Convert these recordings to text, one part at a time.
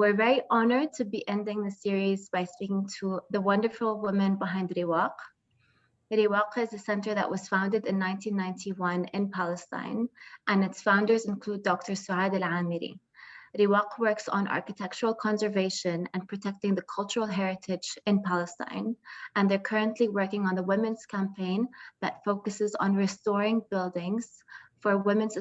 We're very honored to be ending the series by speaking to the wonderful woman behind Riwaq. Riwaq is a center that was founded in 1991 in Palestine, and its founders include Dr. Suad Al-Amiri. Riwaq works on architectural conservation and protecting the cultural heritage in Palestine, and they're currently working on the women's campaign that focuses on restoring buildings for women's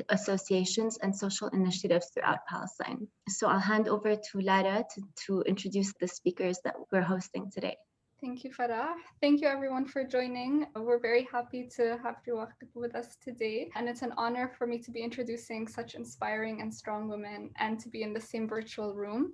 associations and social initiatives throughout Palestine. So I'll hand over to Lara to introduce the speakers that we're hosting today. Thank you, Farah. Thank you, everyone, for joining. We're very happy to have Riwaq with us today, and it's an honor for me to be introducing such inspiring and strong women and to be in the same virtual room.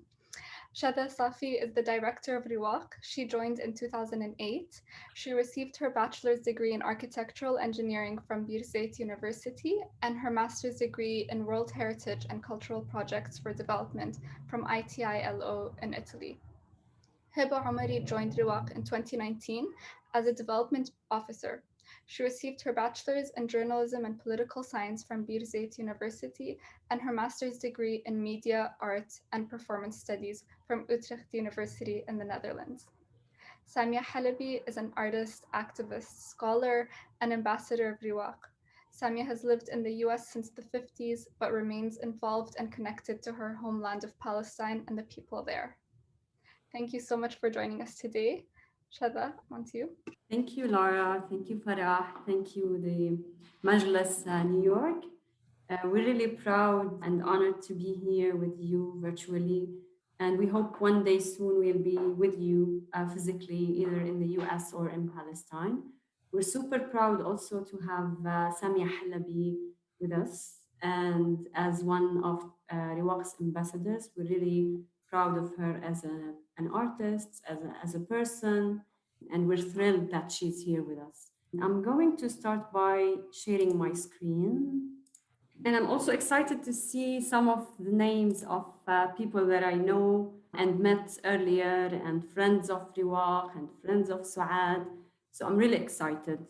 Shatha Safi is the director of Riwaq. She joined in 2008. She received her bachelor's degree in architectural engineering from Birzeit University and her master's degree in world heritage and cultural projects for development from ITILO in Italy. Hiba Omari joined Riwaq in 2019 as a development officer. She received her bachelor's in journalism and political science from Birzeit University and her master's degree in media, art, and performance studies from Utrecht University in the Netherlands. Samia Halabi is an artist, activist, scholar, and ambassador of Riwaq. Samia has lived in the US since the 50s, but remains involved and connected to her homeland of Palestine and the people there. Thank you so much for joining us today. Shatha, on to you. Thank you, Laura. Thank you, Farah. Thank you, the Majlis New York. We're really proud and honored to be here with you virtually. And we hope one day soon we'll be with you physically, either in the US or in Palestine. We're super proud also to have Samia Halabi with us. And as one of Riwaq's ambassadors, we're really proud of her as an artist, as a person, and we're thrilled that she's here with us. I'm going to start by sharing my screen. And I'm also excited to see some of the names of people that I know and met earlier, and friends of Riwaq and friends of Suad. So I'm really excited.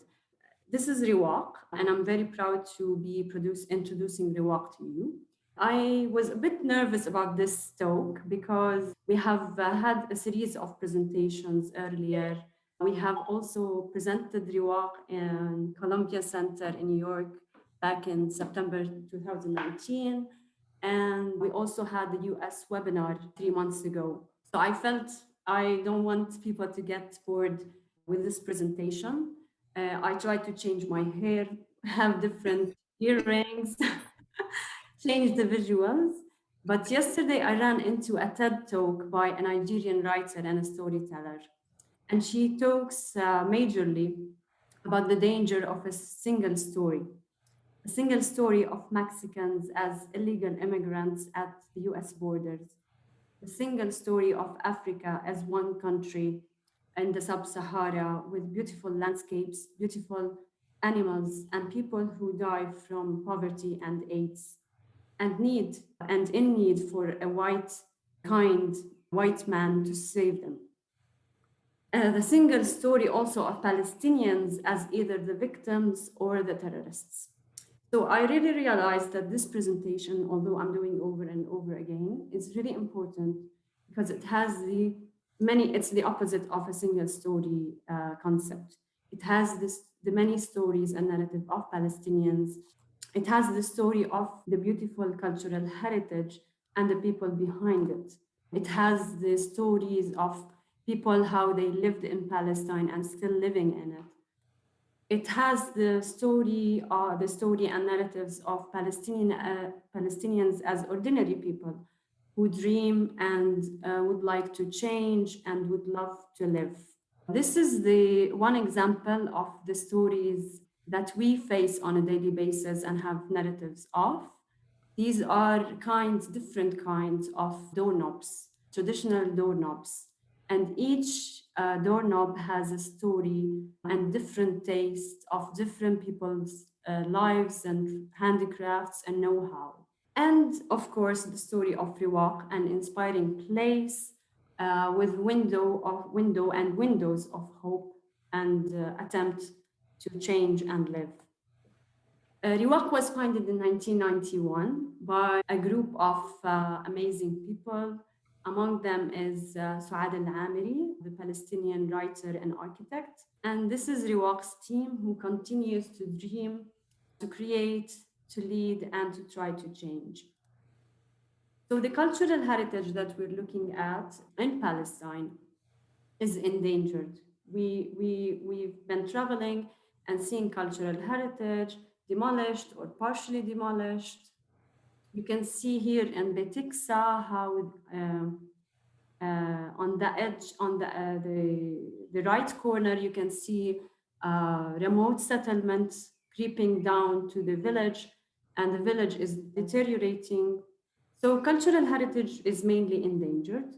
This is Riwaq, and I'm very proud to be introducing Riwaq to you. I was a bit nervous about this talk because we have had a series of presentations earlier. We have also presented Riwaq in Columbia Center in New York back in September 2019. And we also had the US webinar 3 months ago. So I felt I don't want people to get bored with this presentation. I tried to change my hair, have different earrings, change the visuals. But yesterday I ran into a TED talk by a Nigerian writer and a storyteller. And she talks majorly about the danger of a single story of Mexicans as illegal immigrants at the US borders, a single story of Africa as one country in the sub-Sahara with beautiful landscapes, beautiful animals, and people who die from poverty and AIDS, and in need for a kind white man to save them. The single story also of Palestinians as either the victims or the terrorists. So I really realized that this presentation, although I'm doing over and over again, is really important because it has it's the opposite of a single story concept. It has the many stories and narrative of Palestinians. It has the story of the beautiful cultural heritage and the people behind it. It has the stories of people, how they lived in Palestine and still living in it. It has the story and narratives of Palestinians as ordinary people who dream and would like to change and would love to live. This is the one example of the stories that we face on a daily basis and have narratives of. These are different kinds of doorknobs, traditional doorknobs. And each doorknob has a story and different tastes of different people's lives and handicrafts and know-how. And of course, the story of Riwaq, an inspiring place with windows of hope and attempt to change and live. Riwaq was founded in 1991 by a group of amazing people Among them is Suad Al-Amiri, the Palestinian writer and architect. And this is Riwaq's team who continues to dream, to create, to lead, and to try to change. So the cultural heritage that we're looking at in Palestine is endangered. We've been traveling and seeing cultural heritage demolished or partially demolished. You can see here in Beit Iksa how on the edge, on the right corner, you can see remote settlements creeping down to the village, and the village is deteriorating. So cultural heritage is mainly endangered.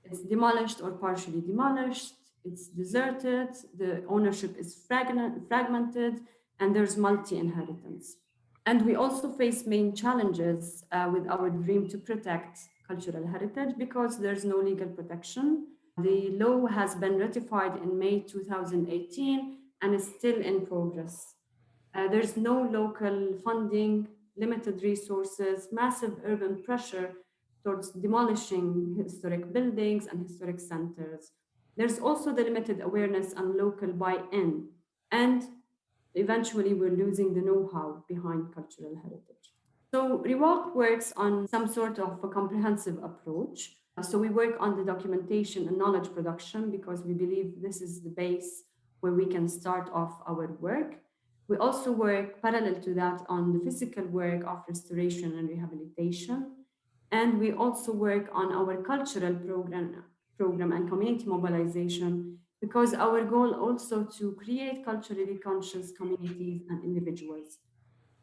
It's demolished or partially demolished. It's deserted. The ownership is fragmented, and there's multi-inheritance. And we also face main challenges with our dream to protect cultural heritage because there's no legal protection. The law has been ratified in May 2018 and is still in progress. There's no local funding, limited resources, massive urban pressure towards demolishing historic buildings and historic centers. There's also the limited awareness and local buy-in. And eventually, we're losing the know-how behind cultural heritage. So Riwaq works on some sort of a comprehensive approach. So we work on the documentation and knowledge production because we believe this is the base where we can start off our work. We also work parallel to that on the physical work of restoration and rehabilitation. And we also work on our cultural program and community mobilization because our goal also to create culturally conscious communities and individuals.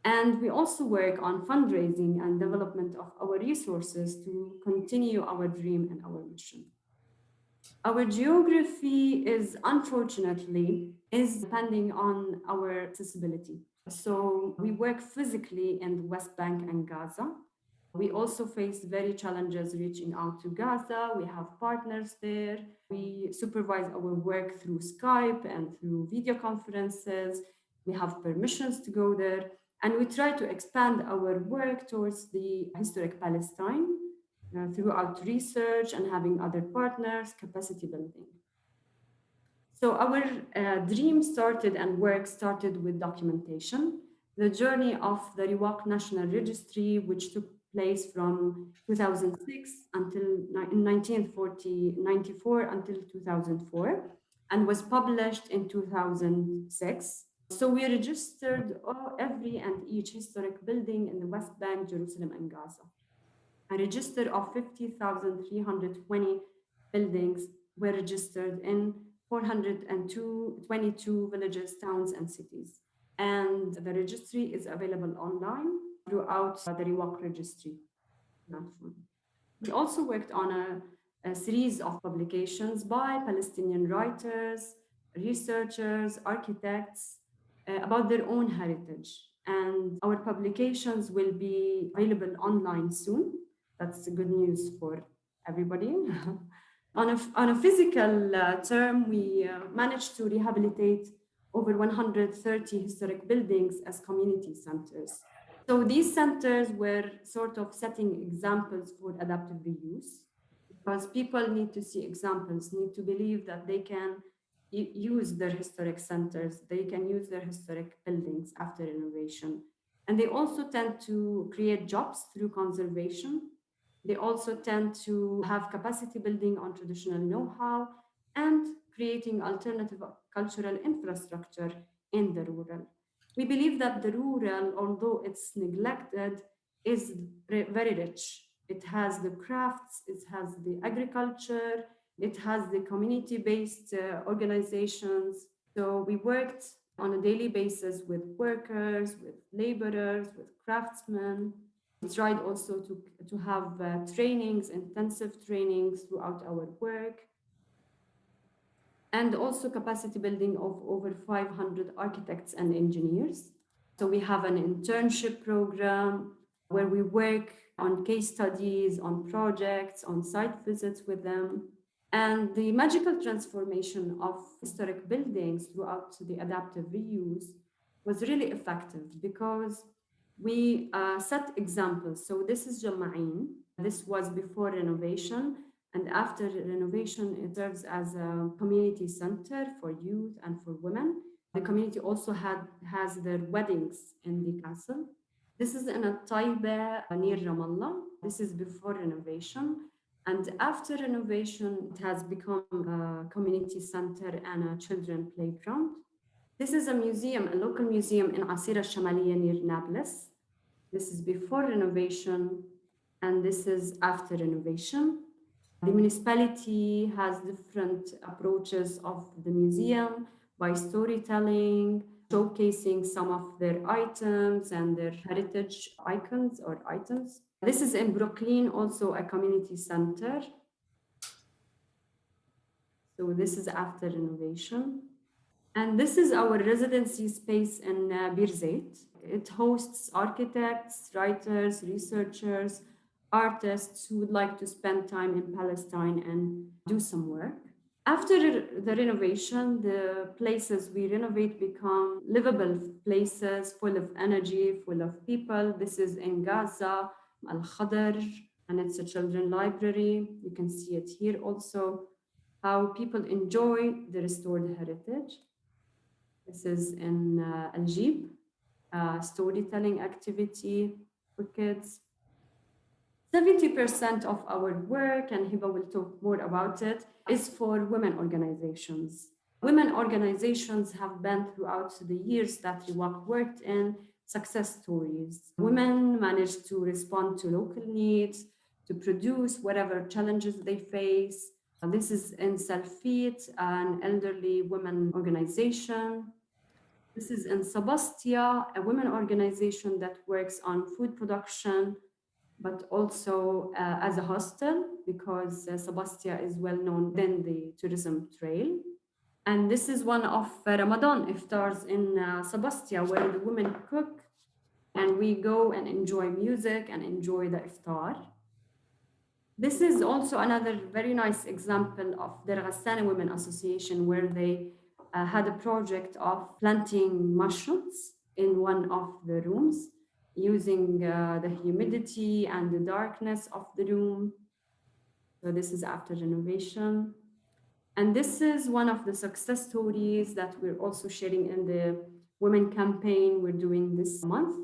And we also work on fundraising and development of our resources to continue our dream and our mission. Our geography is unfortunately depending on our accessibility. So we work physically in the West Bank and Gaza. We also face very challenges reaching out to Gaza. We have partners there. We supervise our work through Skype and through video conferences. We have permissions to go there. And we try to expand our work towards the historic Palestine throughout research and having other partners, capacity building. So our dream started and work started with documentation. The journey of the Riwaq National Registry, which took place from 2006 until 1994 until 2004, and was published in 2006. So we registered every and each historic building in the West Bank, Jerusalem, and Gaza. A register of 50,320 buildings were registered in 422 villages, towns, and cities. And the registry is available online throughout the Riwaq registry platform. We also worked on a series of publications by Palestinian writers, researchers, architects about their own heritage. And our publications will be available online soon. That's good news for everybody. On a physical term, we managed to rehabilitate over 130 historic buildings as community centers. So these centers were sort of setting examples for adaptive reuse because people need to see examples, need to believe that they can use their historic centers, they can use their historic buildings after renovation. And they also tend to create jobs through conservation. They also tend to have capacity building on traditional know-how and creating alternative cultural infrastructure in the rural. We believe that the rural, although it's neglected, is very rich. It has the crafts, it has the agriculture, it has the community-based organizations. So we worked on a daily basis with workers, with laborers, with craftsmen. We tried also to have trainings, intensive trainings throughout our work. And also capacity building of over 500 architects and engineers. So we have an internship program where we work on case studies, on projects, on site visits with them. And the magical transformation of historic buildings throughout the adaptive reuse was really effective because we set examples. So this is Jama'in. This was before renovation. And after renovation, it serves as a community center for youth and for women. The community also has their weddings in the castle. This is in a Taiba near Ramallah. This is before renovation. And after renovation, it has become a community center and a children playground. This is a museum, a local museum in Asira Shamaliya near Nablus. This is before renovation, and this is after renovation. The municipality has different approaches of the museum by storytelling, showcasing some of their items and their heritage icons or items. This is in Brooklyn, also a community center. So this is after renovation. And this is our residency space in Birzeit. It hosts architects, writers, researchers, artists who would like to spend time in Palestine and do some work. After the renovation, the places we renovate become livable places, full of energy, full of people. This is in Gaza, Al-Khadr, and it's a children's library. You can see it here also, how people enjoy the restored heritage. This is in Al-Jib, storytelling activity for kids. 70% of our work, and Hiba will talk more about it, is for women organizations. Women organizations have been throughout the years that Riwaq worked in success stories. Women managed to respond to local needs, to produce whatever challenges they face. This is in Salfit, an elderly women organization. This is in Sabastia, a women organization that works on food production, but also as a hostel, because Sabastia is well known in the tourism trail. And this is one of Ramadan iftars in Sabastia, where the women cook and we go and enjoy music and enjoy the iftar. This is also another very nice example of the Ghassani Women Association, where they had a project of planting mushrooms in one of the rooms, using the humidity and the darkness of the room. So this is after renovation. And this is one of the success stories that we're also sharing in the women campaign we're doing this month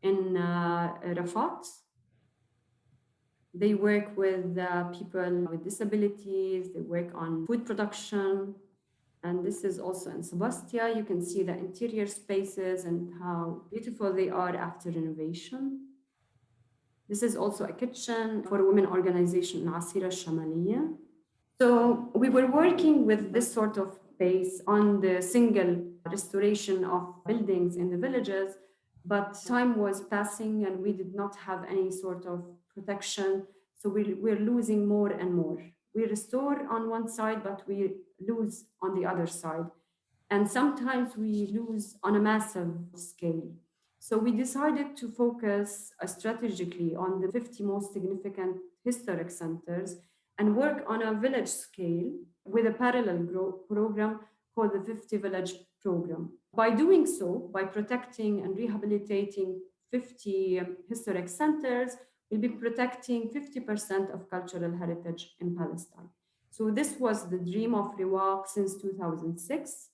in Rafat. They work with people with disabilities, they work on food production. And this is also in Sebastia. You can see the interior spaces and how beautiful they are after renovation. This is also a kitchen for a women organization in Asira Shamaliya. So we were working with this sort of base on the single restoration of buildings in the villages, but time was passing and we did not have any sort of protection. So we're losing more and more. We restore on one side, but we lose on the other side. And sometimes we lose on a massive scale. So we decided to focus strategically on the 50 most significant historic centers and work on a village scale with a parallel program called the 50 Village Program. By doing so, by protecting and rehabilitating 50 historic centers, we'll be protecting 50% of cultural heritage in Palestine. So this was the dream of Riwaq since 2006.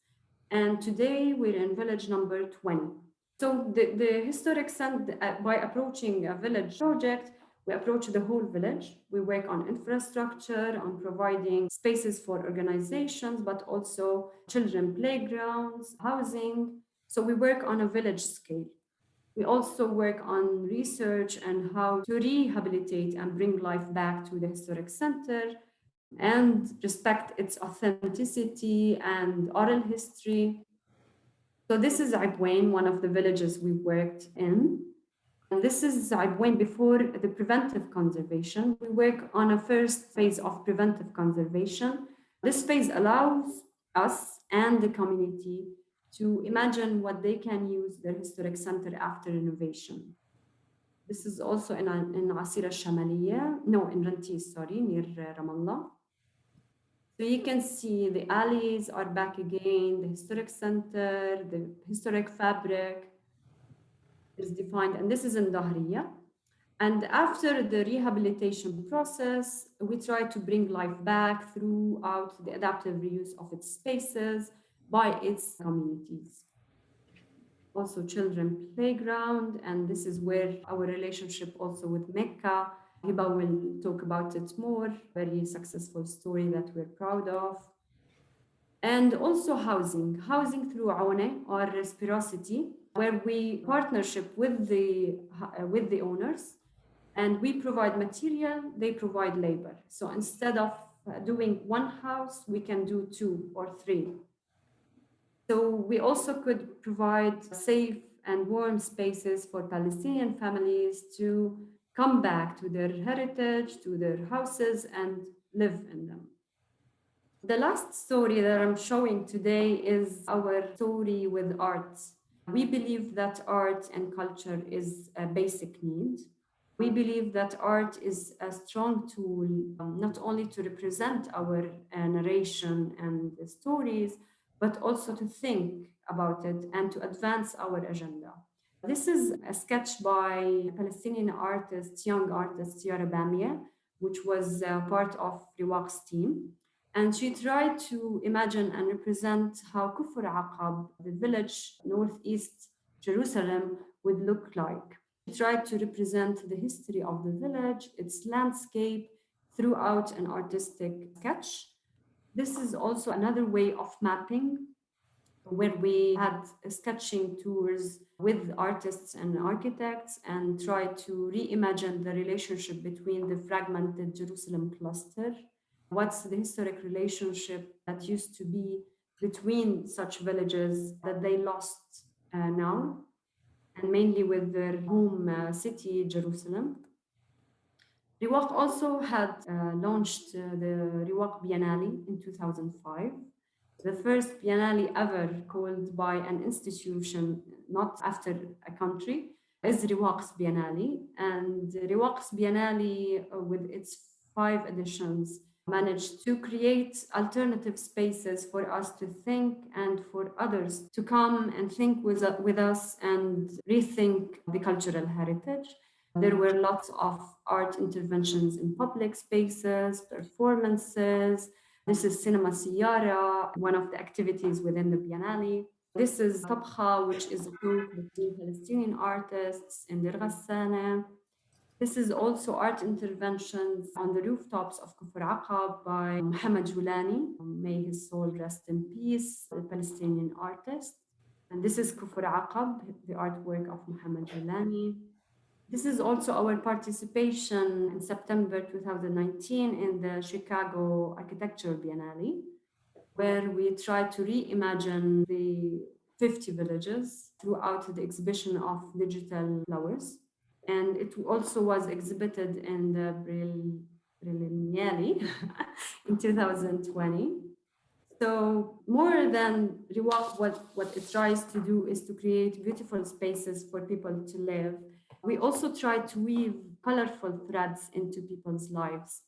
And today we're in village number 20. So the historic center, by approaching a village project, we approach the whole village. We work on infrastructure, on providing spaces for organizations, but also children playgrounds, housing. So we work on a village scale. We also work on research and how to rehabilitate and bring life back to the historic center and respect its authenticity and oral history. So this is Aibwain, one of the villages we worked in. And this is Aibwain before the preventive conservation. We work on a first phase of preventive conservation. This phase allows us and the community to imagine what they can use their historic center after renovation. This is also in Asira Shamaliya, no, in Rantis, sorry, near Ramallah. So you can see the alleys are back again, the historic center, the historic fabric is defined, and this is in Dahriya. And after the rehabilitation process, we try to bring life back throughout the adaptive reuse of its spaces by its communities. Also children playground, and this is where our relationship also with Mecca. Hiba will talk about it more, very successful story that we're proud of. And also housing through Aune or reciprocity, where we partnership with the owners, and we provide material, they provide labor. So instead of doing one house, we can do 2 or 3. So we also could provide safe and warm spaces for Palestinian families to come back to their heritage, to their houses, and live in them. The last story that I'm showing today is our story with art. We believe that art and culture is a basic need. We believe that art is a strong tool, not only to represent our narration and the stories, but also to think about it and to advance our agenda. This is a sketch by Palestinian artist, young artist Yara Bamia, which was part of Riwaq's team. And she tried to imagine and represent how Kufr Aqab, the village northeast Jerusalem, would look like. She tried to represent the history of the village, its landscape, throughout an artistic sketch. This is also another way of mapping, where we had sketching tours with artists and architects and tried to reimagine the relationship between the fragmented Jerusalem cluster. What's the historic relationship that used to be between such villages that they lost now, and mainly with their home city, Jerusalem. Riwaq also had launched the Riwaq Biennale in 2005, the first Biennale ever called by an institution, not after a country, is Riwaq's Biennale. And Riwaq's Biennale, with its 5 editions, managed to create alternative spaces for us to think and for others to come and think with us and rethink the cultural heritage. There were lots of art interventions in public spaces, performances. This is Cinema Siyara, one of the activities within the Biennale. This is Tabkha, which is a talk between Palestinian artists in Dir Ghassana. This is also art interventions on the rooftops of Kufr Aqab by Mohammed Julani, may his soul rest in peace, a Palestinian artist. And this is Kufr Aqab, the artwork of Mohammed Julani. This is also our participation in September 2019 in the Chicago Architecture Biennale, where we tried to reimagine the 50 villages throughout the exhibition of digital flowers. And it also was exhibited in the Biennale in 2020. So more than Riwaq, what it tries to do is to create beautiful spaces for people to live. We also try to weave colorful threads into people's lives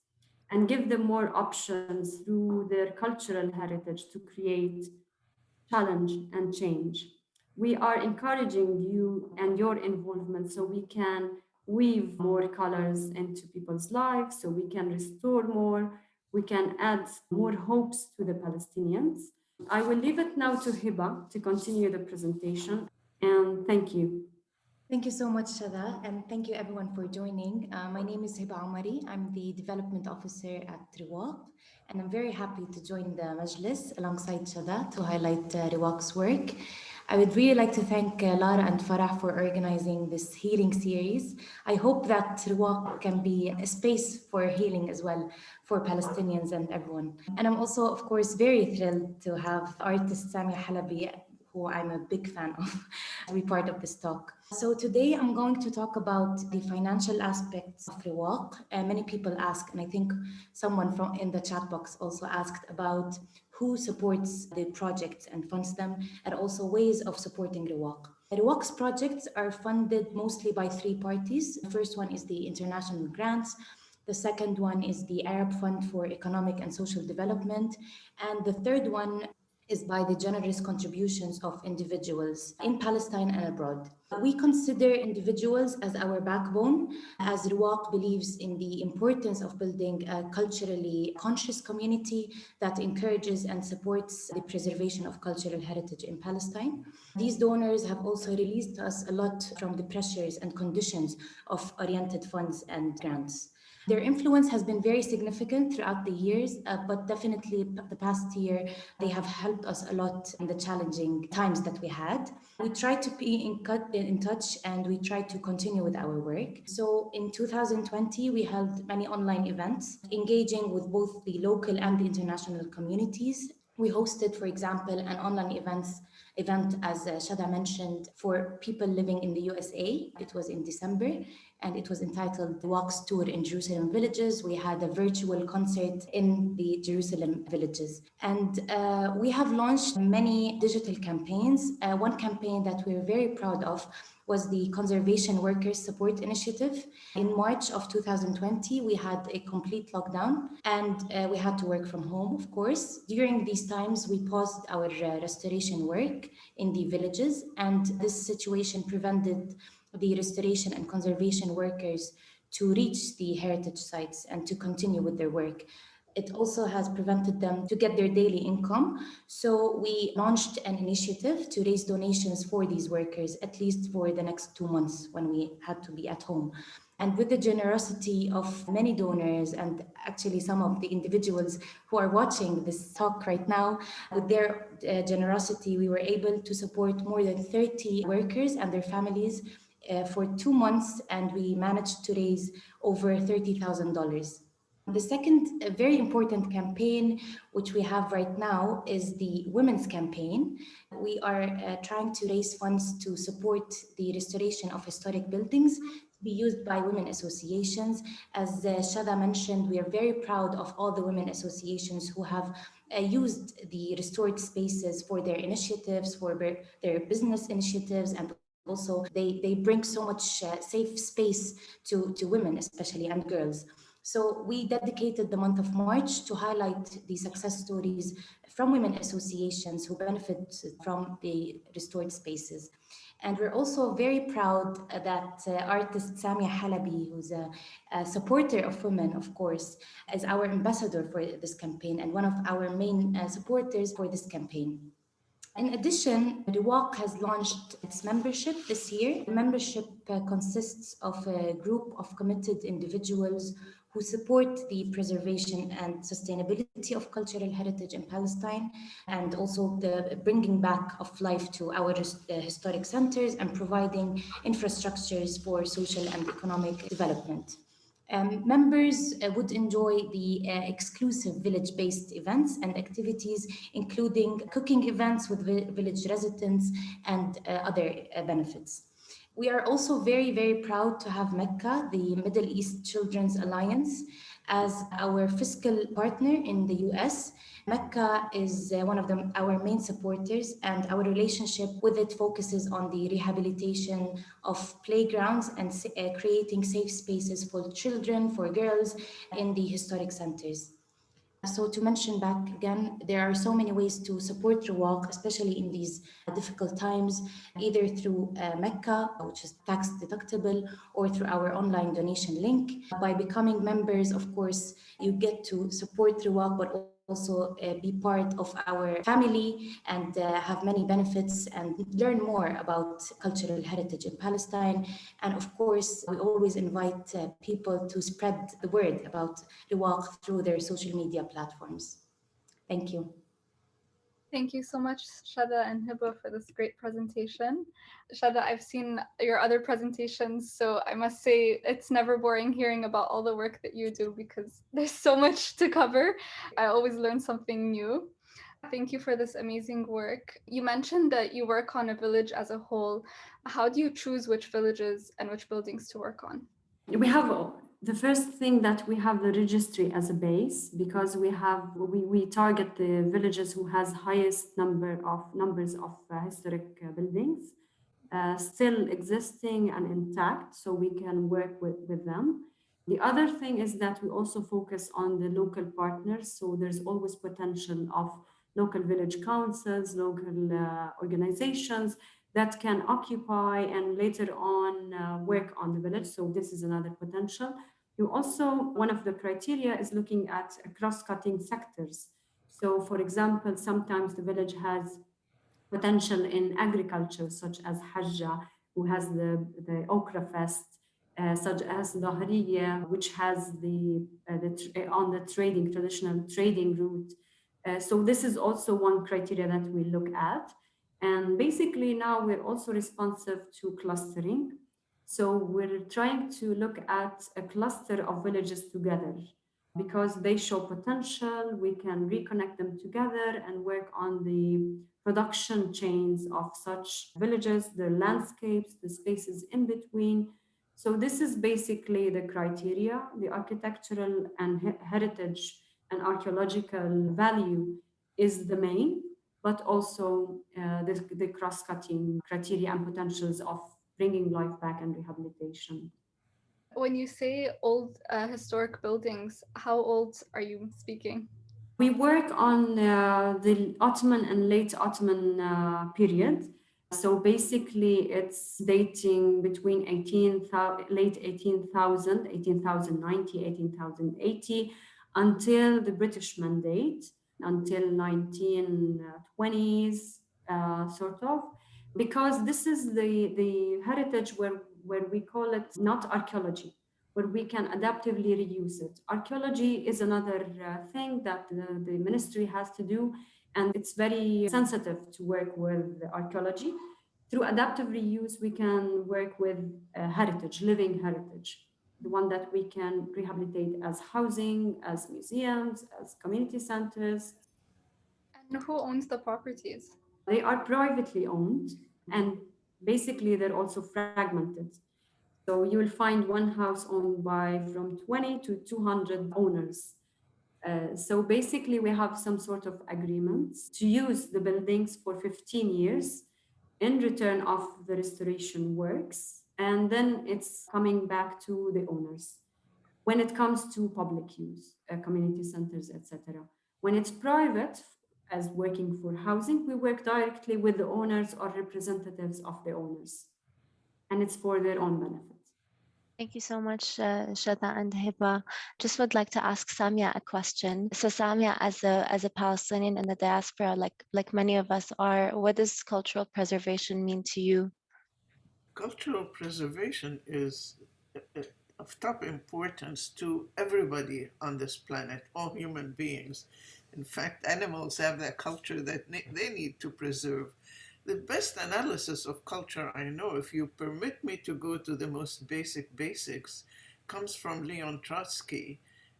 and give them more options through their cultural heritage to create challenge and change. We are encouraging you and your involvement so we can weave more colors into people's lives, so we can restore more, we can add more hopes to the Palestinians. I will leave it now to Hiba to continue the presentation, and thank you. Thank you so much, Shatha, and thank you everyone for joining. My name is Hiba Omari. I'm the Development Officer at Riwaq, and I'm very happy to join the Majlis alongside Shatha to highlight Riwaq's work. I would really like to thank Lara and Farah for organizing this healing series. I hope that Riwaq can be a space for healing as well for Palestinians and everyone. And I'm also, of course, very thrilled to have artist Samia Halabi, who I'm a big fan of, to be part of this talk. So today I'm going to talk about the financial aspects of Riwaq. Many people ask, and I think someone from in the chat box also asked about who supports the projects and funds them, and also ways of supporting Riwaq. Riwaq's projects are funded mostly by 3 parties. The first one is the international grants. The second one is the Arab Fund for Economic and Social Development. And the third one is by the generous contributions of individuals in Palestine and abroad. We consider individuals as our backbone, as Riwaq believes in the importance of building a culturally conscious community that encourages and supports the preservation of cultural heritage in Palestine. These donors have also released us a lot from the pressures and conditions of oriented funds and grants. Their influence has been very significant throughout the years, but definitely the past year, they have helped us a lot in the challenging times that we had. We try to be in touch and we try to continue with our work. So in 2020, we held many online events, engaging with both the local and the international communities. We hosted, for example, an online event, as Shada mentioned, for people living in the USA. It was in December, and it was entitled Riwaq's Tour in Jerusalem Villages. We had a virtual concert in the Jerusalem villages. And we have launched many digital campaigns. One campaign that we're very proud of was the Conservation Workers Support Initiative. In March of 2020, we had a complete lockdown and we had to work from home, of course. During these times, we paused our restoration work in the villages, and this situation prevented the restoration and conservation workers to reach the heritage sites and to continue with their work. It also has prevented them to get their daily income. So we launched an initiative to raise donations for these workers, at least for the next 2 months when we had to be at home. And with the generosity of many donors and actually some of the individuals who are watching this talk right now, with their generosity, we were able to support more than 30 workers and their families for 2 months, and we managed to raise over $30,000. The second very important campaign which we have right now is the Women's Campaign. We are trying to raise funds to support the restoration of historic buildings to be used by women associations. As Shada mentioned, we are very proud of all the women associations who have used the restored spaces for their initiatives, for their business initiatives, and also they bring so much safe space to women, especially, and girls. So we dedicated the month of March to highlight the success stories from women associations who benefit from the restored spaces. And we're also very proud that artist Samia Halabi, who's a supporter of women, of course, is our ambassador for this campaign and one of our main supporters for this campaign. In addition, Riwaq has launched its membership this year. The membership consists of a group of committed individuals who support the preservation and sustainability of cultural heritage in Palestine, and also the bringing back of life to our historic centers and providing infrastructures for social and economic development. Members would enjoy the exclusive village-based events and activities, including cooking events with village residents and other benefits. We are also very, very proud to have Mecca, the Middle East Children's Alliance, as our fiscal partner in the US. Mecca is one of our main supporters, and our relationship with it focuses on the rehabilitation of playgrounds and creating safe spaces for children, for girls in the historic centers. So to mention back again, there are so many ways to support Riwaq, especially in these difficult times, either through Mecca, which is tax deductible, or through our online donation link. By becoming members, of course, you get to support Riwaq, but also be part of our family and have many benefits and learn more about cultural heritage in Palestine. And of course, we always invite people to spread the word about Riwaq through their social media platforms. Thank you. Thank you so much, Shada and Hiba, for this great presentation. Shada, I've seen your other presentations, so I must say it's never boring hearing about all the work that you do because there's so much to cover. I always learn something new. Thank you for this amazing work. You mentioned that you work on a village as a whole. How do you choose which villages and which buildings to work on? We have the first thing that we have the registry as a base, because we target the villages who has highest numbers of historic buildings still existing and intact, so we can work with them. The other thing is that we also focus on the local partners, so there's always potential of local village councils, local organizations that can occupy and later on work on the village. So this is another potential. You also, one of the criteria is looking at cross-cutting sectors. So for example, sometimes the village has potential in agriculture, such as Hajjah, who has the Okra Fest, such as Dahriya, which has on the traditional trading route. So this is also one criteria that we look at. And basically now we're also responsive to clustering. So we're trying to look at a cluster of villages together because they show potential. We can reconnect them together and work on the production chains of such villages, their landscapes, the spaces in between. So this is basically the criteria. The architectural and heritage and archaeological value is the main, but also the cross-cutting criteria and potentials of bringing life back and rehabilitation. When you say old historic buildings, how old are you speaking? We work on the Ottoman and late Ottoman period. So basically, it's dating between late 18,000, 18,090, 18,080, until the British Mandate, until 1920s, sort of. Because this is the heritage where we call it not archaeology, where we can adaptively reuse it. Archaeology is another thing that the ministry has to do, and it's very sensitive to work with archaeology. Through adaptive reuse, we can work with heritage, living heritage, the one that we can rehabilitate as housing, as museums, as community centers. And who owns the properties? They are privately owned, and basically they're also fragmented. So you will find one house owned by from 20 to 200 owners. So basically, we have some sort of agreements to use the buildings for 15 years in return of the restoration works, and then it's coming back to the owners. When it comes to public use, community centers, etc. When it's private, as working for housing, we work directly with the owners or representatives of the owners, and it's for their own benefit. Thank you so much, Shatha and Hiba. Just would like to ask Samia a question. So Samia, as a Palestinian in the diaspora, like many of us are, what does cultural preservation mean to you? Cultural preservation is of top importance to everybody on this planet, all human beings. In fact, animals have their culture that they need to preserve. The best analysis of culture I know, if you permit me to go to the most basic basics, comes from Leon Trotsky.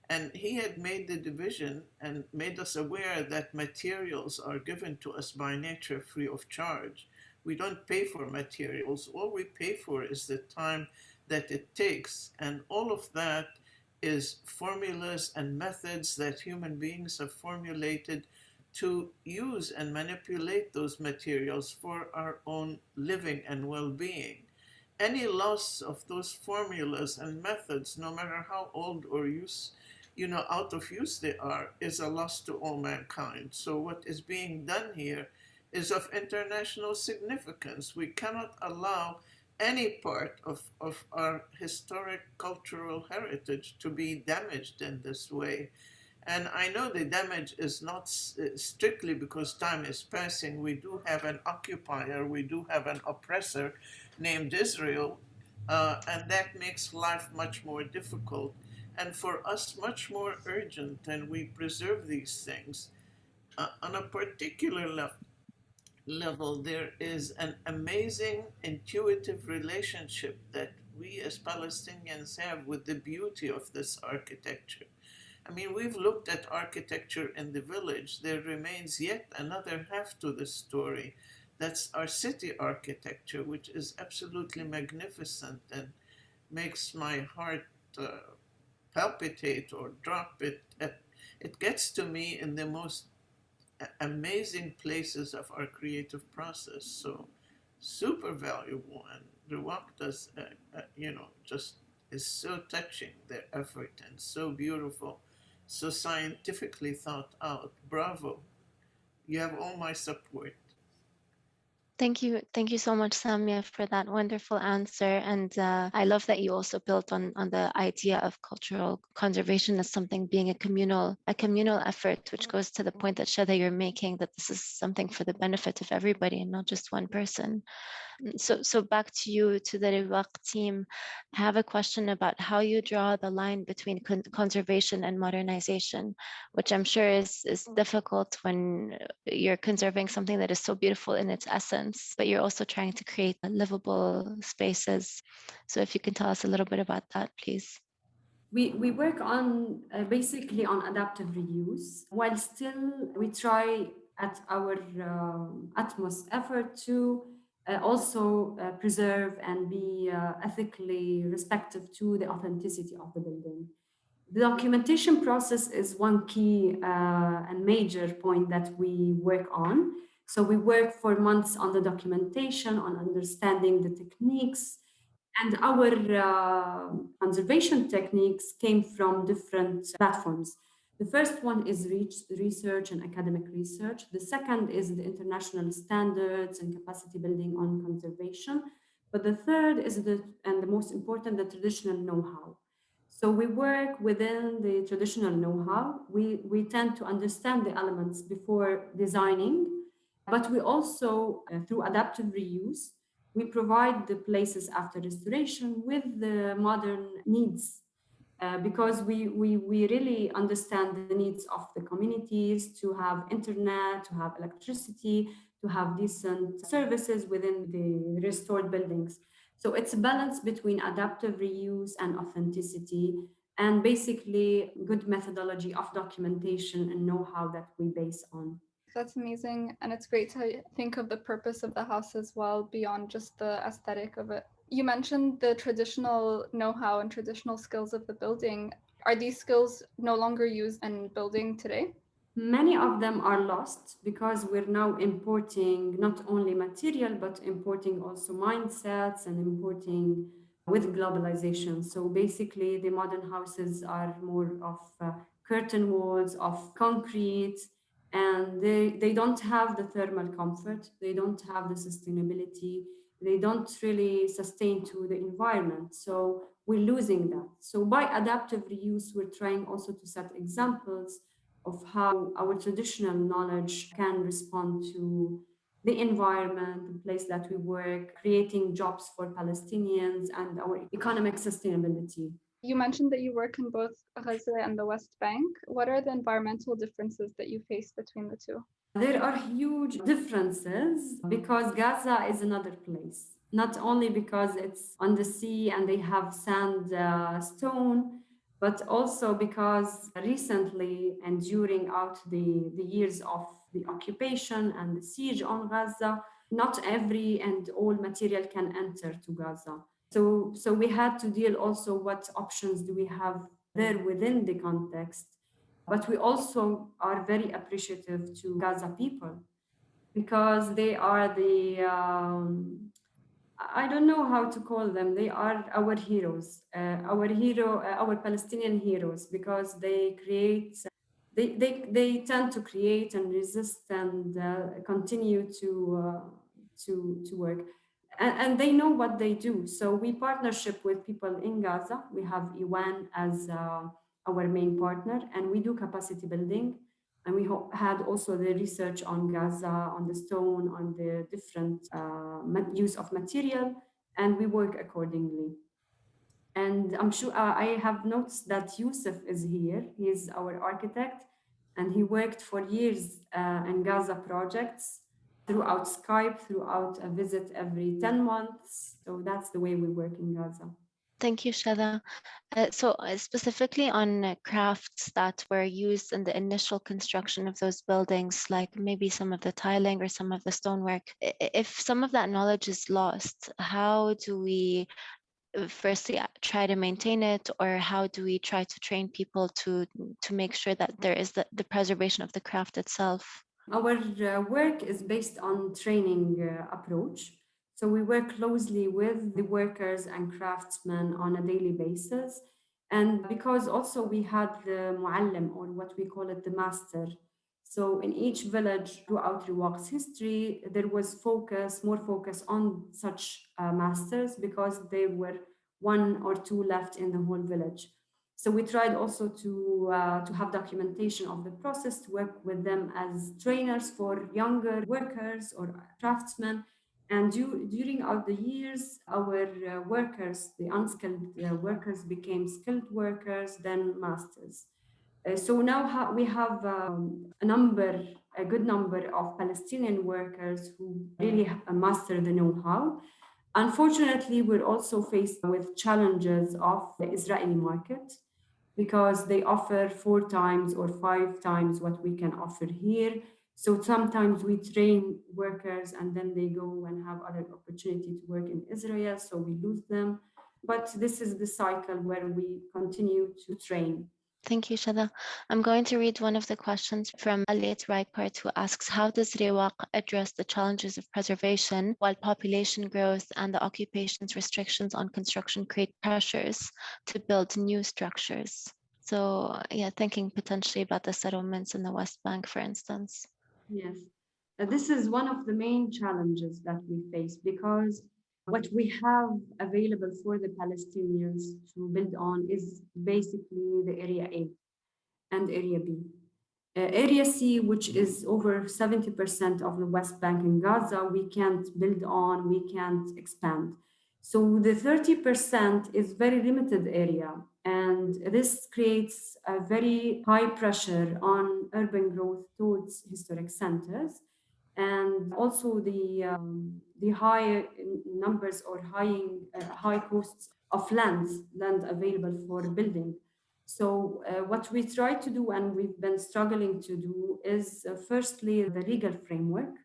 And he had made the division and made us aware that materials are given to us by nature free of charge. We don't pay for materials. All we pay for is the time that it takes. And all of that is formulas and methods that human beings have formulated to use and manipulate those materials for our own living and well-being. Any loss of those formulas and methods, no matter how old or out of use they are, is a loss to all mankind. So what is being done here is of international significance. We cannot allow any part of our historic cultural heritage to be damaged in this way. And I know the damage is not strictly because time is passing. We do have an occupier, we do have an oppressor named Israel, and that makes life much more difficult. And for us, much more urgent, and we preserve these things. On a particular level, there is an amazing intuitive relationship that we as Palestinians have with the beauty of this architecture. I mean, we've looked at architecture in the village. There remains yet another half to the story. That's our city architecture, which is absolutely magnificent and makes my heart palpitate or drop. It gets to me in the most amazing places of our creative process. So super valuable. And Riwaq does, just is so touching, their effort, and so beautiful. So scientifically thought out. Bravo. You have all my support. Thank you so much, Samia, for that wonderful answer. And I love that you also built on the idea of cultural conservation as something being a communal effort, which goes to the point that Shatha, you're making, that this is something for the benefit of everybody and not just one person. So back to you, to the Riwaq team. I have a question about how you draw the line between conservation and modernization, which I'm sure is difficult when you're conserving something that is so beautiful in its essence, but you're also trying to create livable spaces. So if you can tell us a little bit about that, please. We work on basically on adaptive reuse, while still we try at our utmost effort to also preserve and be ethically respectful to the authenticity of the building. The documentation process is one key and major point that we work on. So we work for months on the documentation, on understanding the techniques, and our conservation techniques came from different platforms. The first one is research and academic research. The second is the international standards and capacity building on conservation. But the third is the most important, the traditional know-how. So we work within the traditional know-how. We tend to understand the elements before designing, but we also, through adaptive reuse, we provide the places after restoration with the modern needs, because we really understand the needs of the communities to have internet, to have electricity, to have decent services within the restored buildings. So it's a balance between adaptive reuse and authenticity, and basically good methodology of documentation and know-how that we base on. That's amazing. And it's great to think of the purpose of the house as well, beyond just the aesthetic of it. You mentioned the traditional know-how and traditional skills of the building. Are these skills no longer used in building today? Many of them are lost because we're now importing not only material, but importing also mindsets and importing with globalization. So basically, the modern houses are more of curtain walls, of concrete, and they don't have the thermal comfort, they don't have the sustainability, they don't really sustain to the environment. So we're losing that. So by adaptive reuse, we're trying also to set examples of how our traditional knowledge can respond to the environment, the place that we work, creating jobs for Palestinians and our economic sustainability. You mentioned that you work in both Gaza and the West Bank. What are the environmental differences that you face between the two? There are huge differences because Gaza is another place, not only because it's on the sea and they have sand, stone, but also because recently and during out the years of the occupation and the siege on Gaza, not every and all material can enter to Gaza. So we had to deal also what options do we have there within the context. But we also are very appreciative to Gaza people because they are I don't know how to call them. They are our heroes, our Palestinian heroes, because they create, they tend to create and resist and continue to work. And they know what they do. So we partnership with people in Gaza. We have Iwan as our main partner, and we do capacity building. And we had also the research on Gaza, on the stone, on the different use of material, and we work accordingly. And I'm sure I have noticed that Yusuf is here. He is our architect, and he worked for years in Gaza projects throughout Skype, throughout a visit every 10 months. So that's the way we work in Gaza. Thank you, Shatha. So specifically on crafts that were used in the initial construction of those buildings, like maybe some of the tiling or some of the stonework, if some of that knowledge is lost, how do we firstly try to maintain it, or how do we try to train people to make sure that there is the preservation of the craft itself? Our work is based on training approach. So we work closely with the workers and craftsmen on a daily basis. And because also we had the muallim, or what we call it, the master. So in each village throughout Riwaq's history, there was more focus on such masters because there were one or two left in the whole village. So we tried also to have documentation of the process, to work with them as trainers for younger workers or craftsmen. And during out the years, our workers, the unskilled workers, became skilled workers, then masters. So now we have a good number of Palestinian workers who really master the know-how. Unfortunately, we're also faced with challenges of the Israeli market because they offer 4 times or 5 times what we can offer here. So sometimes we train workers and then they go and have other opportunity to work in Israel, so we lose them. But this is the cycle where we continue to train. Thank you, Shatha. I'm going to read one of the questions from Alit Raikart, who asks, how does Riwaq address the challenges of preservation while population growth and the occupation's restrictions on construction create pressures to build new structures? So yeah, thinking potentially about the settlements in the West Bank, for instance. Yes, this is one of the main challenges that we face because what we have available for the Palestinians to build on is basically the Area A and Area B. Area C, which is over 70% of the West Bank and Gaza, we can't build on, we can't expand. So the 30% is very limited area, and this creates a very high pressure on urban growth towards historic centers, and also the high numbers or high costs of land available for building. So what we try to do and we've been struggling to do is firstly the legal framework.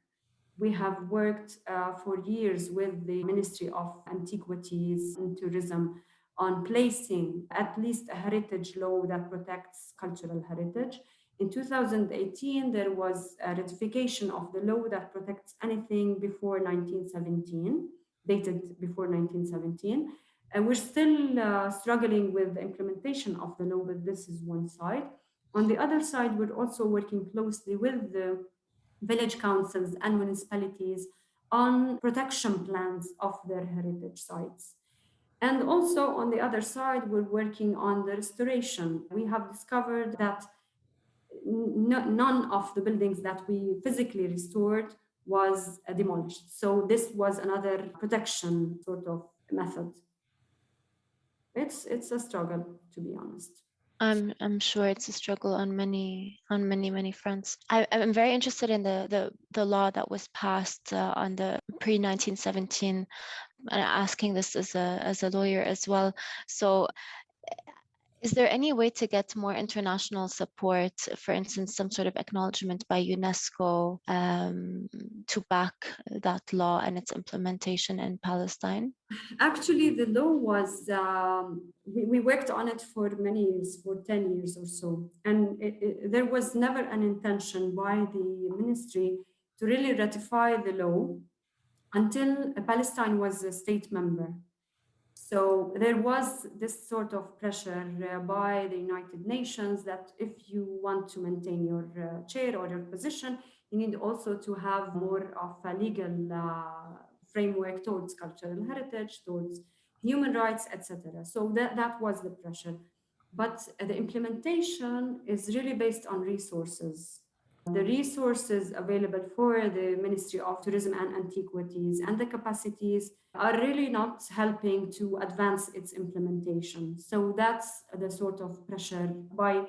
We have worked for years with the Ministry of Antiquities and Tourism on placing at least a heritage law that protects cultural heritage. In 2018, there was a ratification of the law that protects anything before 1917, dated before 1917. And we're still struggling with the implementation of the law, but this is one side. On the other side, we're also working closely with the village councils and municipalities on protection plans of their heritage sites. And also on the other side, we're working on the restoration. We have discovered that none of the buildings that we physically restored was demolished. So this was another protection sort of method. It's a struggle, to be honest. I'm sure it's a struggle on many fronts. I'm very interested in the law that was passed on the pre-1917, and asking this as a lawyer as well. So is there any way to get more international support, for instance, some sort of acknowledgement by UNESCO to back that law and its implementation in Palestine? Actually, the law was, we worked on it for many years, for 10 years or so. And there was never an intention by the ministry to really ratify the law until Palestine was a state member. So there was this sort of pressure by the United Nations that if you want to maintain your chair or your position, you need also to have more of a legal framework towards cultural heritage, towards human rights, etc. So that was the pressure. But the implementation is really based on resources. The resources available for the Ministry of Tourism and Antiquities and the capacities are really not helping to advance its implementation. So that's the sort of pressure by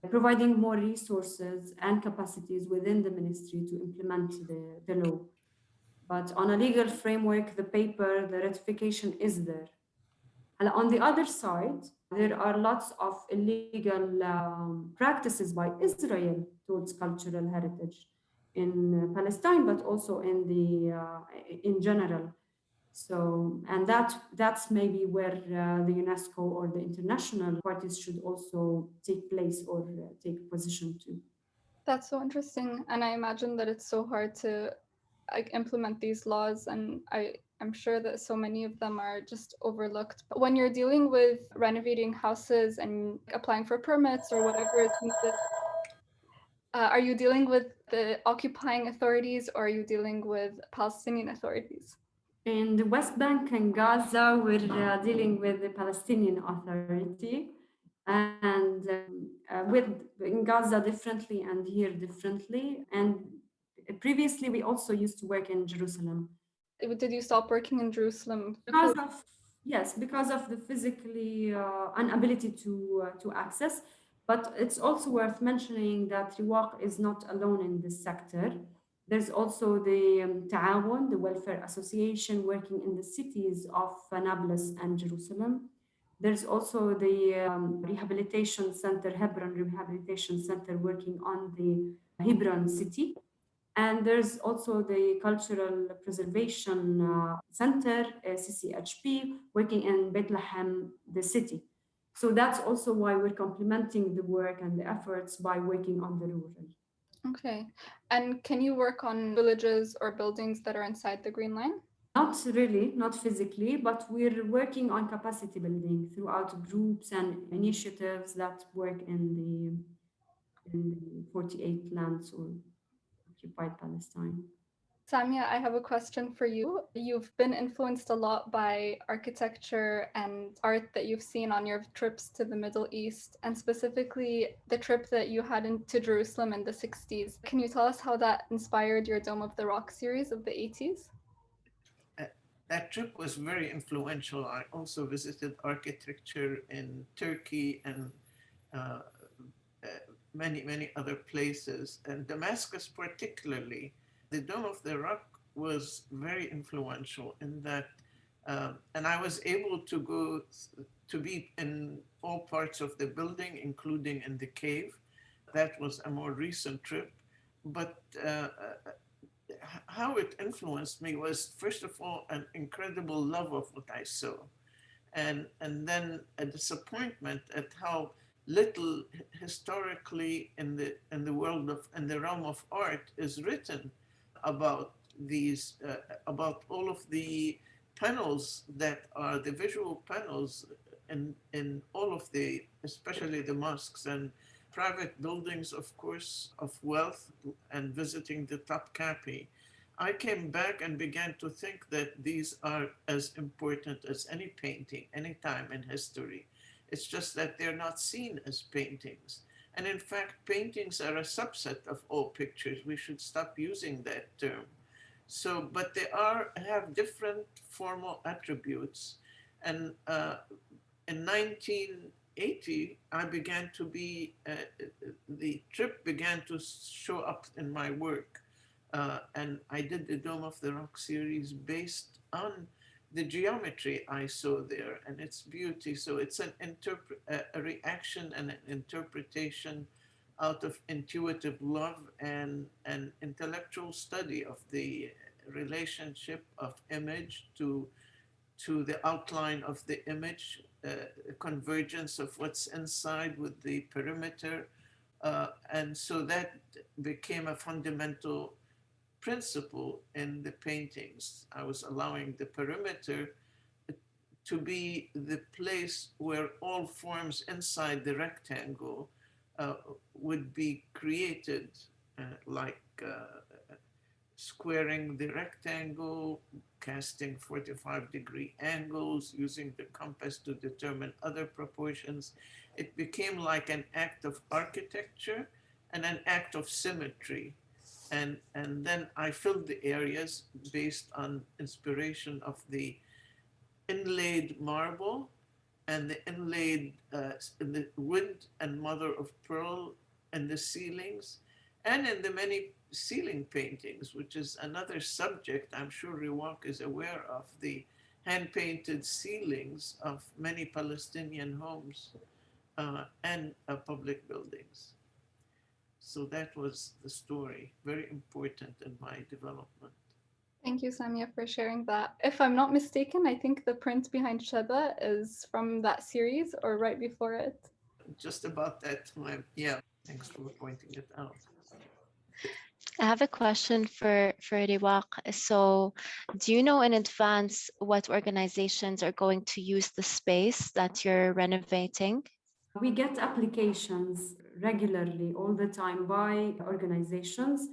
providing more resources and capacities within the ministry to implement the law. But on a legal framework, the paper, the ratification is there. And on the other side, there are lots of illegal practices by Israel towards cultural heritage in Palestine, but also in general. So, and that's maybe where the UNESCO or the international parties should also take place or take position to. That's so interesting. And I imagine that it's so hard to implement these laws, and I'm sure that so many of them are just overlooked. But when you're dealing with renovating houses and applying for permits or whatever is needed, Are you dealing with the occupying authorities or are you dealing with Palestinian authorities? In the West Bank and Gaza, we're dealing with the Palestinian Authority, and with in Gaza differently and here differently. And previously, we also used to work in Jerusalem. Did you stop working in Jerusalem? Because of the physically inability to access. But it's also worth mentioning that Riwaq is not alone in this sector. There's also the Ta'awun, the Welfare Association, working in the cities of Nablus and Jerusalem. There's also the Rehabilitation Center, Hebron Rehabilitation Center, working on the Hebron city. And there's also the Cultural Preservation Center, CCHP, working in Bethlehem, the city. So that's also why we're complementing the work and the efforts by working on the rural. Okay. And can you work on villages or buildings that are inside the Green Line? Not really, not physically, but we're working on capacity building throughout groups and initiatives that work in the 48 lands or occupied Palestine. Samia, I have a question for you. You've been influenced a lot by architecture and art that you've seen on your trips to the Middle East, and specifically the trip that you had into Jerusalem in the 60s. Can you tell us how that inspired your Dome of the Rock series of the 80s? That trip was very influential. I also visited architecture in Turkey and many other places, and Damascus particularly. The Dome of the Rock was very influential in that, and I was able to go to be in all parts of the building, including in the cave. That was a more recent trip, but how it influenced me was, first of all, an incredible love of what I saw, and then a disappointment at how little historically in the world of in the realm of art is written about these about all of the panels that are the visual panels in all of the, especially the mosques and private buildings, of course, of wealth, and visiting the Topkapi. I came back and began to think that these are as important as any painting, any time in history. It's just that they're not seen as paintings. And in fact, paintings are a subset of all pictures. We should stop using that term. So, but they have different formal attributes. And in 1980, I began to be, the trip began to show up in my work. And I did the Dome of the Rock series based on the geometry I saw there and its beauty. So it's a reaction and an interpretation out of intuitive love and an intellectual study of the relationship of image to the outline of the image, convergence of what's inside with the perimeter. And so that became a fundamental principle in the paintings. I was allowing the perimeter to be the place where all forms inside the rectangle would be created, like squaring the rectangle, casting 45-degree angles, using the compass to determine other proportions. It became like an act of architecture and an act of symmetry. And then I filled the areas based on inspiration of the inlaid marble and the inlaid the wood and mother of pearl in the ceilings and in the many ceiling paintings, which is another subject I'm sure Riwaq is aware of, the hand-painted ceilings of many Palestinian homes and public buildings. So that was the story, very important in my development. Thank you, Samia, for sharing that. If I'm not mistaken, I think the print behind Sheba is from that series or right before it. Just about that time, yeah. Thanks for pointing it out. I have a question for Riwaq. So do you know in advance what organizations are going to use the space that you're renovating? We get applications regularly all the time by organizations.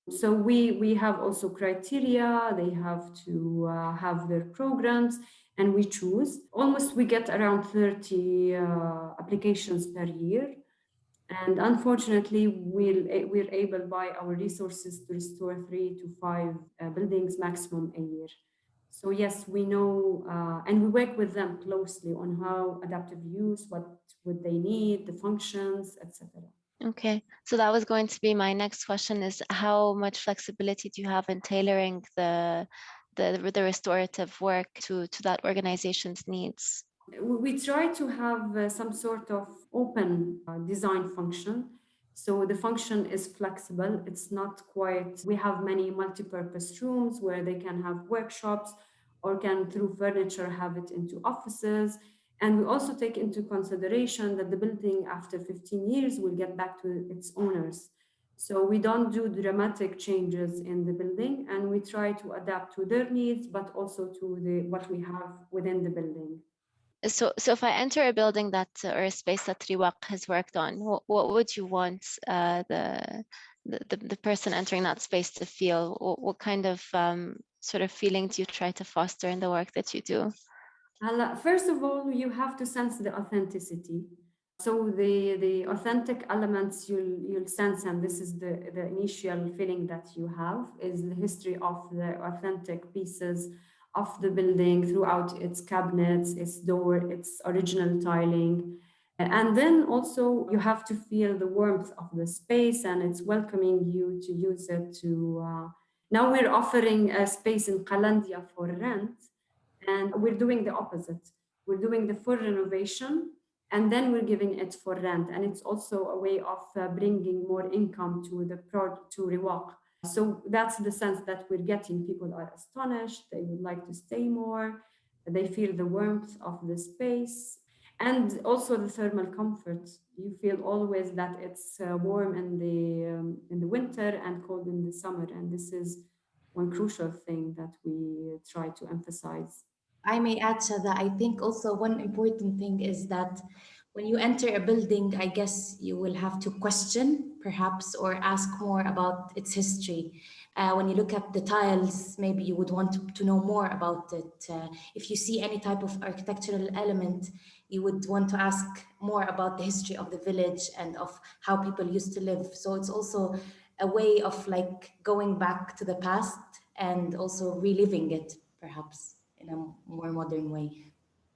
So we have also criteria. They have to have their programs, and we choose. Almost we get around 30 applications per year. And unfortunately, we're able by our resources to restore 3 to 5 buildings maximum a year. So yes, we know, and we work with them closely on how adaptive use, what would they need, the functions, etc. Okay, so that was going to be my next question: is how much flexibility do you have in tailoring the restorative work to that organization's needs? We try to have some sort of open design function. So the function is flexible. It's not quite, we have many multi-purpose rooms where they can have workshops or can, through furniture, have it into offices. And we also take into consideration that the building after 15 years will get back to its owners. So we don't do dramatic changes in the building, and we try to adapt to their needs, but also to what we have within the building. So if I enter a building that or a space that Riwaq has worked on, what would you want the person entering that space to feel? What kind of sort of feeling do you try to foster in the work that you do? First of all, you have to sense the authenticity. So the authentic elements you'll sense, and this is the initial feeling that you have, is the history of the authentic pieces of the building throughout its cabinets, its door, its original tiling. And then also you have to feel the warmth of the space, and it's welcoming you to use it to. Now we're offering a space in Qalandiya for rent, and we're doing the opposite. We're doing the full renovation, and then we're giving it for rent. And it's also a way of bringing more income to to Riwaq. So that's the sense that we're getting. People are astonished. They would like to stay more. They feel the warmth of the space. And also the thermal comfort. You feel always that it's warm in the winter and cold in the summer. And this is one crucial thing that we try to emphasize. I may add, Shada, I think also one important thing is that when you enter a building, I guess you will have to question perhaps or ask more about its history. When you look at the tiles, maybe you would want to know more about it. If you see any type of architectural element, you would want to ask more about the history of the village and of how people used to live. So it's also a way of like going back to the past and also reliving it, perhaps in a more modern way.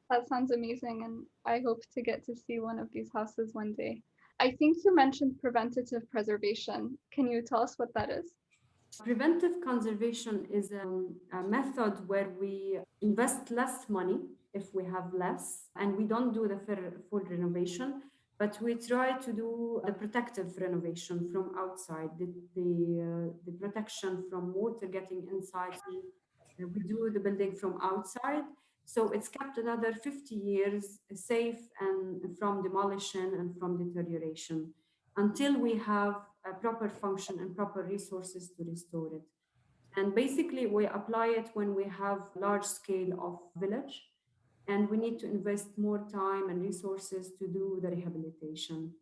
That sounds amazing, and I hope to get to see one of these houses one day. I think you mentioned preventative preservation. Can you tell us what that is? Preventive conservation is a method where we invest less money if we have less, and we don't do the full renovation, but we try to do the protective renovation from outside, the protection from water getting inside. So we do the building from outside. So it's kept another 50 years safe and from demolition and from deterioration until we have a proper function and proper resources to restore it. And basically, we apply it when we have large scale of village and we need to invest more time and resources to do the rehabilitation.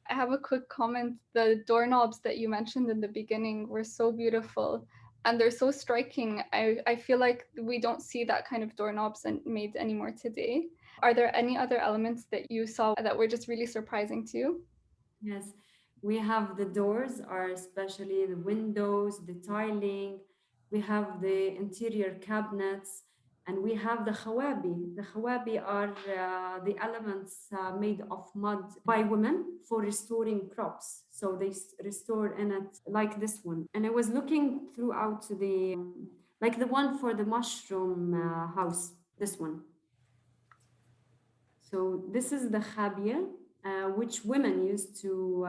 I have a quick comment. The doorknobs that you mentioned in the beginning were so beautiful and they're so striking. I feel like we don't see that kind of doorknobs made anymore today. Are there any other elements that you saw that were just really surprising to you? Yes, we have the doors, are especially the windows, the tiling. We have the interior cabinets, and we have the khawabi. The khawabi are the elements made of mud by women for restoring crops. So they restore in it like this one. And I was looking throughout like the one for the mushroom house, this one. So this is the khabia, which women used to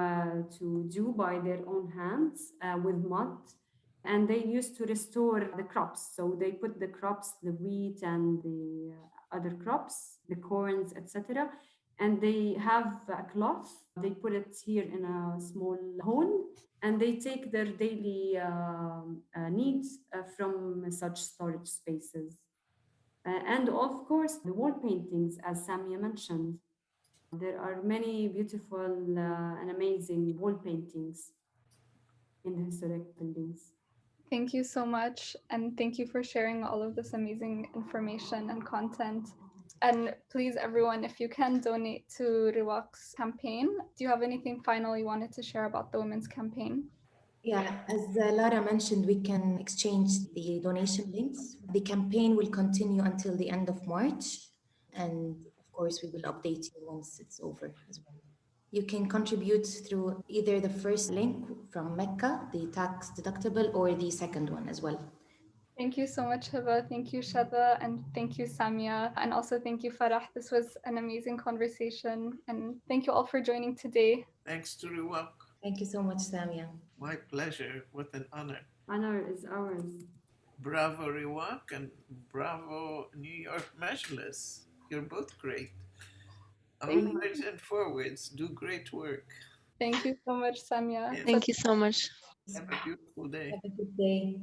do by their own hands with mud, and they used to restore the crops. So they put the crops, the wheat and the other crops, the corns, etc. And they have a cloth. They put it here in a small hole, and they take their daily needs from such storage spaces. And of course, the wall paintings, as Samia mentioned. There are many beautiful and amazing wall paintings in the historic buildings. Thank you so much. And thank you for sharing all of this amazing information and content. And please, everyone, if you can donate to Riwaq's campaign. Do you have anything final you wanted to share about the women's campaign? Yeah, as Lara mentioned, we can exchange the donation links. The campaign will continue until the end of March. And of course, we will update you once it's over as well. You can contribute through either the first link from Mecca, the tax deductible, or the second one as well. Thank you so much, Hiba. Thank you, Shatha. And thank you, Samia. And also thank you, Farah. This was an amazing conversation. And thank you all for joining today. Thanks to Riwaq. Thank you so much, Samia. My pleasure. What an honor. Honor is ours. Bravo, Riwaq, and bravo, New York Majlis. You're both great. Onwards and forwards. Do great work. Thank you so much, Samia. Yes. Thank you so much. Have a beautiful day. Have a good day.